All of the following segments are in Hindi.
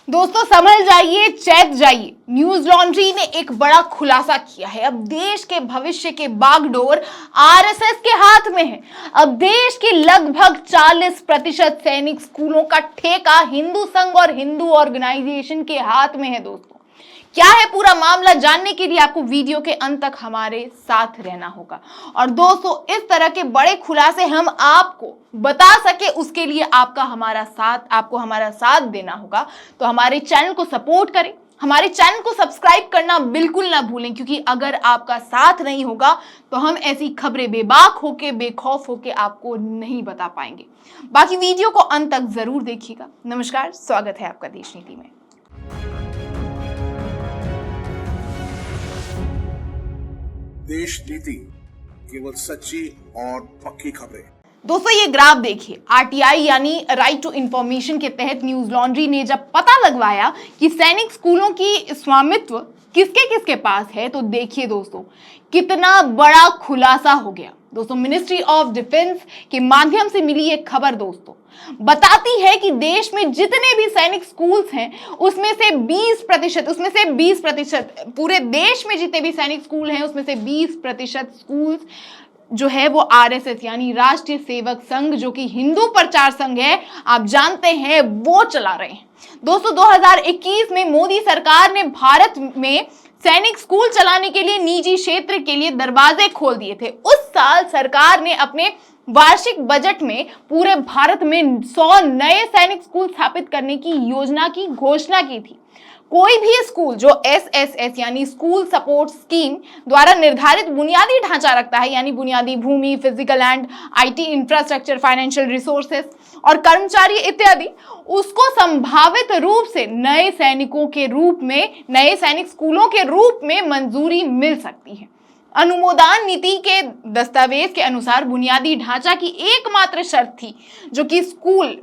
दोस्तों संभल जाइए, चैत जाइए। न्यूज लॉन्ड्री ने एक बड़ा खुलासा किया है। अब देश के भविष्य के बागडोर आरएसएस के हाथ में है। अब देश के लगभग 40% सैनिक स्कूलों का ठेका हिंदू संघ और हिंदू ऑर्गेनाइजेशन के हाथ में है। दोस्तों क्या है पूरा मामला, जानने के लिए आपको वीडियो के अंत तक हमारे साथ रहना होगा। और दोस्तों इस तरह के बड़े खुलासे हम आपको बता सके उसके लिए आपको हमारा साथ देना होगा। तो हमारे चैनल को सपोर्ट करें, हमारे चैनल को सब्सक्राइब करना बिल्कुल ना भूलें, क्योंकि अगर आपका साथ नहीं होगा तो हम ऐसी खबरें बेबाक होके बेखौफ होके आपको नहीं बता पाएंगे। बाकी वीडियो को अंत तक जरूर देखिएगा। नमस्कार, स्वागत है आपका देश नीति में। देश नीति, केवल सच्ची और पक्की खबरें। दोस्तों ये ग्राफ देखिए, आरटीआई यानी राइट टू इंफॉर्मेशन के तहत न्यूज लॉन्ड्री ने जब पता लगवाया कि सैनिक स्कूलों की स्वामित्व किसके किसके पास है, तो देखिए दोस्तों कितना बड़ा खुलासा हो गया। दोस्तों मिनिस्ट्री ऑफ डिफेंस के माध्यम से मिली एक खबर दोस्तों बताती है कि देश में जितने भी सैनिक स्कूल्स हैं उसमें से 20% पूरे देश में जितने भी सैनिक स्कूल हैं उसमें से 20% स्कूल्स जो है वो आरएसएस यानी राष्ट्रीय सेवक संघ, जो कि हिंदू प्रचार संघ है, आप जानते हैं, वो चला रहे हैं। दोस्तों 2021 में मोदी सरकार ने भारत में सैनिक स्कूल चलाने के लिए निजी क्षेत्र के लिए दरवाजे खोल दिए थे। उस साल सरकार ने अपने वार्षिक बजट में पूरे भारत में 100 नए सैनिक स्कूल स्थापित करने की योजना की घोषणा की थी। कोई भी स्कूल जो एसएसएस यानी स्कूल सपोर्ट स्कीम द्वारा निर्धारित बुनियादी ढांचा रखता है, यानी बुनियादी भूमि, physical and IT infrastructure, financial resources और कर्मचारी इत्यादि, उसको संभावित रूप से नए सैनिक स्कूलों के रूप में मंजूरी मिल सकती है। अनुमोदन नीति के दस्तावेज के अनुसार बुनियादी ढांचा की एकमात्र शर्त थी जो कि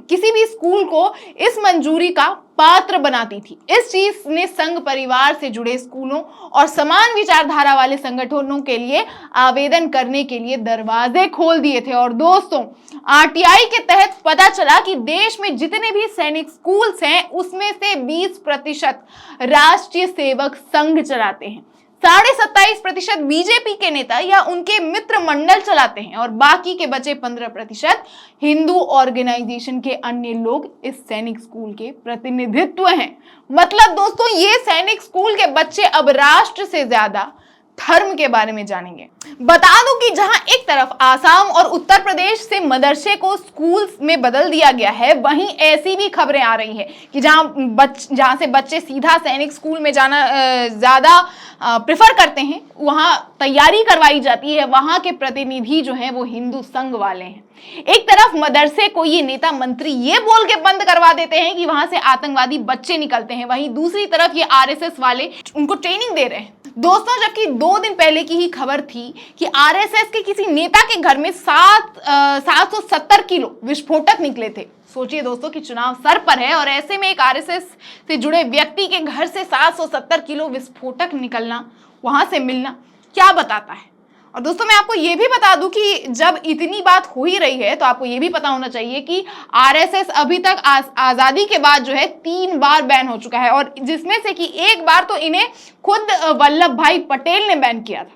किसी भी स्कूल को इस मंजूरी का पात्र बनाती थी। इस चीज ने संघ परिवार से जुड़े स्कूलों और समान विचारधारा वाले संगठनों के लिए आवेदन करने के लिए दरवाजे खोल दिए थे। और दोस्तों आरटीआई के तहत पता चला कि देश में जितने भी सैनिक स्कूल्स हैं उसमें से 20% राष्ट्रीय सेवक संघ चलाते हैं, 27.5% बीजेपी के नेता या उनके मित्र मंडल चलाते हैं और बाकी के बचे 15% हिंदू ऑर्गेनाइजेशन के अन्य लोग इस सैनिक स्कूल के प्रतिनिधित्व हैं। मतलब दोस्तों ये सैनिक स्कूल के बच्चे अब राष्ट्र से ज्यादा धर्म के बारे में जानेंगे। बता दूं कि जहां एक तरफ आसाम और उत्तर प्रदेश से मदरसे को स्कूल में बदल दिया गया है, वहीं ऐसी भी खबरें आ रही है कि जहां से बच्चे सीधा सैनिक स्कूल में जाना ज्यादा प्रेफर करते हैं, वहां तैयारी करवाई जाती है, वहां के प्रतिनिधि जो हैं वो हिंदू संघ वाले हैं। एक तरफ मदरसे को ये नेता मंत्री ये बोल के बंद करवा देते हैं कि वहां से आतंकवादी बच्चे निकलते हैं, वहीं दूसरी तरफ ये आरएसएस वाले उनको ट्रेनिंग दे रहे हैं। दोस्तों जबकि 2 दिन पहले की ही खबर थी कि आरएसएस के किसी नेता के घर में 770 किलो विस्फोटक निकले थे। सोचिए दोस्तों कि चुनाव सर पर है और ऐसे में एक आरएसएस से जुड़े व्यक्ति के घर से 770 किलो विस्फोटक निकलना, वहां से मिलना, क्या बताता है। और दोस्तों मैं आपको ये भी बता दूं कि जब इतनी बात हो ही रही है तो आपको ये भी पता होना चाहिए कि आरएसएस अभी तक आजादी के बाद जो है 3 बार बैन हो चुका है, और जिसमें से कि एक बार तो इन्हें खुद वल्लभ भाई पटेल ने बैन किया था,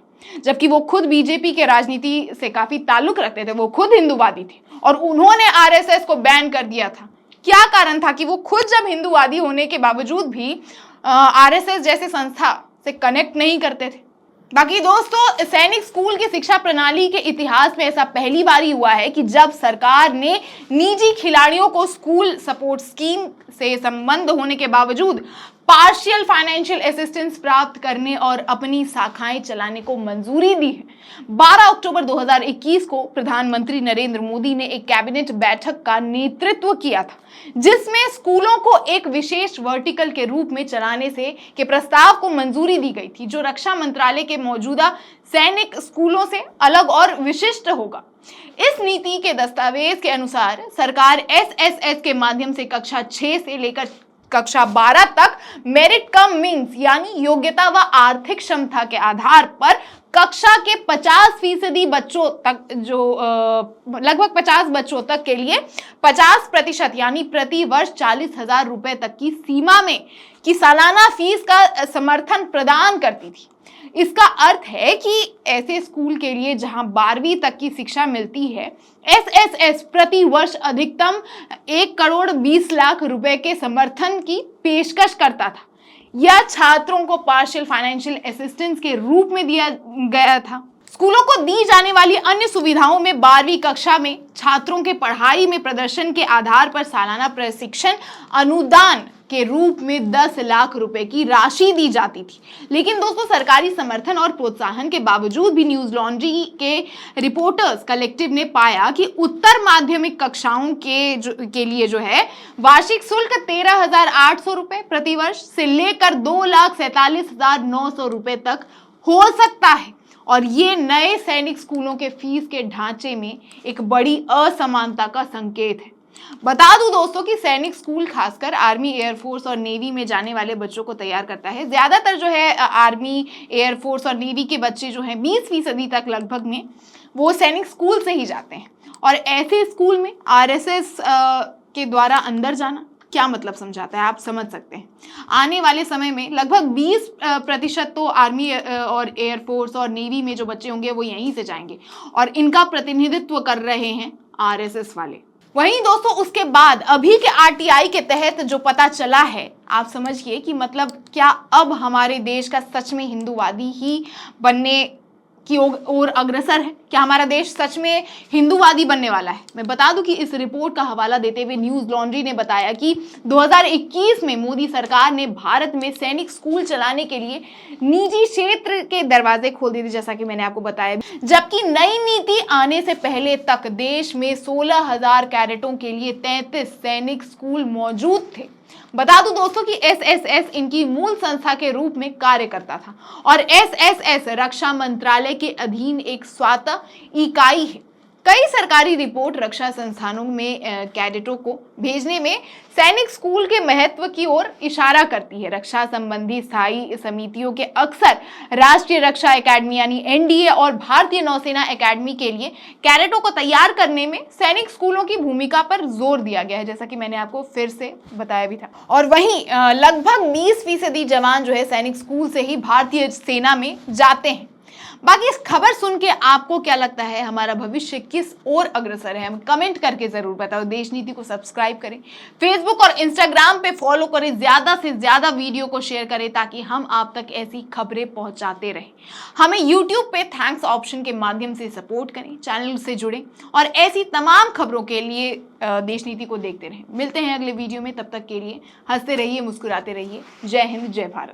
जबकि वो खुद बीजेपी के राजनीति से काफी ताल्लुक रखते थे, वो खुद हिंदूवादी थे और उन्होंने आरएसएस को बैन कर दिया था। क्या कारण था कि वो खुद जब हिंदूवादी होने के बावजूद भी आरएसएस जैसे संस्था से कनेक्ट नहीं करते थे। बाकी दोस्तों सैनिक स्कूल की शिक्षा प्रणाली के इतिहास में ऐसा पहली बार ही हुआ है कि जब सरकार ने निजी खिलाड़ियों को स्कूल सपोर्ट स्कीम से संबंध होने के बावजूद पार्शियल फाइनेंशियल असिस्टेंस प्राप्त करने और अपनी शाखाएं चलाने को मंजूरी दी है। 12 अक्टूबर 2021 को प्रधानमंत्री नरेंद्र मोदी ने एक कैबिनेट बैठक का नेतृत्व किया था, जिसमें स्कूलों को एक विशेष वर्टिकल के रूप में चलाने के प्रस्ताव को मंजूरी दी गई थी, जो रक्षा मंत्रालय के मौजूदा सैनिक स्कूलों से अलग और विशिष्ट होगा। इस नीति के दस्तावेज के अनुसार सरकार एसएसएस के माध्यम से कक्षा 6 से लेकर कक्षा 12 तक मेरिट कम मीन्स यानी योग्यता व आर्थिक क्षमता के आधार पर कक्षा के 50% बच्चों तक जो लगभग 50 बच्चों तक के लिए 50% यानी प्रति वर्ष 40,000 रुपए तक की सीमा में की सालाना फीस का समर्थन प्रदान करती थी। इसका अर्थ है कि ऐसे स्कूल के लिए जहां 12वीं तक की शिक्षा मिलती है, एसएसएस प्रति वर्ष अधिकतम 1,20,00,000 रुपए के समर्थन की पेशकश करता था। यह छात्रों को पार्शियल फाइनेंशियल असिस्टेंस के रूप में दिया गया था। स्कूलों को दी जाने वाली अन्य सुविधाओं में 12वीं कक्षा में छात्रों के पढ़ाई में प्रदर्शन के आधार पर सालाना प्रशिक्षण अनुदान के रूप में 10 लाख रुपए की राशि दी जाती थी। लेकिन दोस्तों, सरकारी समर्थन और प्रोत्साहन के बावजूद भी न्यूज लॉन्ड्री के रिपोर्टर्स कलेक्टिव ने पाया कि उत्तर माध्यमिक कक्षाओं के लिए जो है वार्षिक शुल्क 13,800 रुपए प्रति वर्ष से लेकर 2,47,900 रुपए तक हो सकता है। और ये नए सैनिक स्कूलों के फीस के ढांचे में एक बड़ी असमानता का संकेत है। बता दूं दोस्तों कि सैनिक स्कूल खासकर आर्मी, एयरफोर्स और नेवी में जाने वाले बच्चों को तैयार करता है। ज्यादातर जो है आर्मी, एयरफोर्स और नेवी के बच्चे जो हैं 20% तक लगभग में वो सैनिक स्कूल से ही जाते हैं। और ऐसे स्कूल में आरएसएस के द्वारा अंदर जाना क्या मतलब समझाता है, आप समझ सकते हैं। आने वाले समय में लगभग 20% तो आर्मी और एयरफोर्स और नेवी में जो बच्चे होंगे वो यहीं से जाएंगे और इनका प्रतिनिधित्व कर रहे हैं आरएसएस वाले। वहीं दोस्तों, उसके बाद अभी के आरटीआई के तहत जो पता चला है, आप समझिए कि मतलब क्या अब हमारे देश का सच में हिंदूवादी ही बनने की ओर अग्रसर है? क्या हमारा देश सच में हिंदूवादी बनने वाला है? मैं बता दूं कि इस रिपोर्ट का हवाला देते हुए न्यूज लॉन्ड्री ने बताया कि 2021 में मोदी सरकार ने भारत में सैनिक स्कूल चलाने के लिए निजी क्षेत्र के दरवाजे खोल दिए थे, जैसा कि मैंने आपको बताया। जबकि नई नीति आने से पहले तक देश में 16,000 कैडेटों के लिए 33 सैनिक स्कूल मौजूद थे। बता दूं दोस्तों कि एसएसएस इनकी मूल संस्था के रूप में कार्य करता था और एसएसएस रक्षा मंत्रालय के अधीन एक स्वायत्त इकाई है। कई सरकारी रिपोर्ट रक्षा संस्थानों में कैडेटों को भेजने में सैनिक स्कूल के महत्व की ओर इशारा करती है। रक्षा संबंधी स्थायी समितियों के अक्सर राष्ट्रीय रक्षा एकेडमी यानी एनडीए और भारतीय नौसेना एकेडमी के लिए कैडेटों को तैयार करने में सैनिक स्कूलों की भूमिका पर जोर दिया गया है, जैसा कि मैंने आपको फिर से बताया भी था। और वहीं लगभग 20% जवान जो है सैनिक स्कूल से ही भारतीय सेना में जाते हैं। बाकी इस खबर सुन के आपको क्या लगता है, हमारा भविष्य किस ओर अग्रसर है? हमें कमेंट करके जरूर बताओ। देश नीति को सब्सक्राइब करें, फेसबुक और इंस्टाग्राम पे फॉलो करें, ज्यादा से ज्यादा वीडियो को शेयर करें ताकि हम आप तक ऐसी खबरें पहुंचाते रहें। हमें यूट्यूब पे थैंक्स ऑप्शन के माध्यम से सपोर्ट करें, चैनल से जुड़ें और ऐसी तमाम खबरों के लिए देश नीति को देखते रहें। मिलते हैं अगले वीडियो में, तब तक के लिए हंसते रहिए, मुस्कुराते रहिए। जय हिंद, जय भारत।